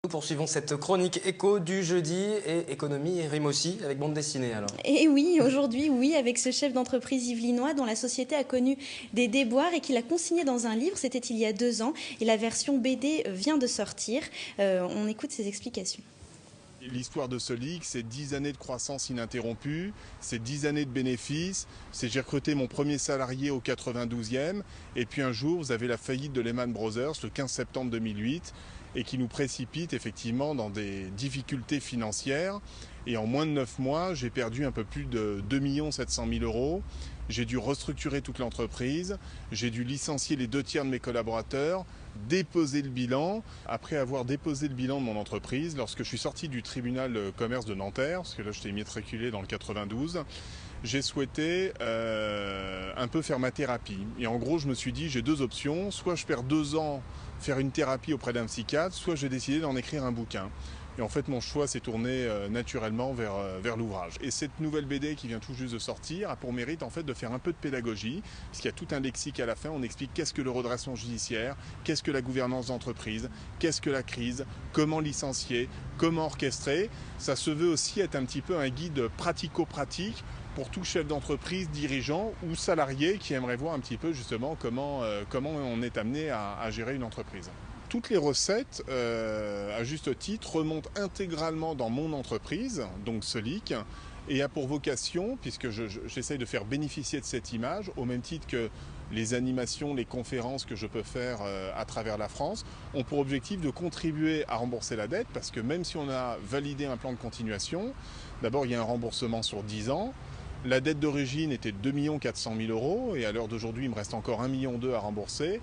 Nous poursuivons cette chronique éco du jeudi et économie rime aussi avec bande dessinée alors. Et oui, aujourd'hui, oui, avec ce chef d'entreprise yvelinois dont la société a connu des déboires et qu'il a consigné dans un livre, c'était il y a 2 ans, et la version BD vient de sortir. On écoute ses explications. L'histoire de Solic, c'est 10 années de croissance ininterrompue, c'est 10 années de bénéfices, j'ai recruté mon premier salarié au 92e, et puis un jour, vous avez la faillite de Lehman Brothers le 15 septembre 2008, et qui nous précipite effectivement dans des difficultés financières. Et en moins de 9 mois, j'ai perdu un peu plus de 2 700 000 euros. J'ai dû restructurer toute l'entreprise, j'ai dû licencier les 2 tiers de mes collaborateurs, déposer le bilan. Après avoir déposé le bilan de mon entreprise, lorsque je suis sorti du tribunal de commerce de Nanterre, parce que là j'étais immatriculé dans le 92, j'ai souhaité un peu faire ma thérapie. Et en gros, je me suis dit, j'ai 2 options, soit je perds 2 ans faire une thérapie auprès d'un psychiatre, soit j'ai décidé d'en écrire un bouquin. Et en fait, mon choix s'est tourné naturellement vers l'ouvrage. Et cette nouvelle BD qui vient tout juste de sortir a pour mérite en fait de faire un peu de pédagogie, parce qu'il y a tout un lexique à la fin. On explique qu'est-ce que le redressement judiciaire, qu'est-ce que la gouvernance d'entreprise, qu'est-ce que la crise, comment licencier, comment orchestrer. Ça se veut aussi être un petit peu un guide pratico-pratique pour tout chef d'entreprise, dirigeant ou salarié qui aimerait voir un petit peu justement comment on est amené à gérer une entreprise. Toutes les recettes, à juste titre, remontent intégralement dans mon entreprise, donc Solic, et a pour vocation, puisque j'essaye de faire bénéficier de cette image, au même titre que les animations, les conférences que je peux faire à travers la France, ont pour objectif de contribuer à rembourser la dette, parce que même si on a validé un plan de continuation, d'abord il y a un remboursement sur 10 ans. La dette d'origine était de 2 400 000 euros, et à l'heure d'aujourd'hui, il me reste encore 1,2 million à rembourser.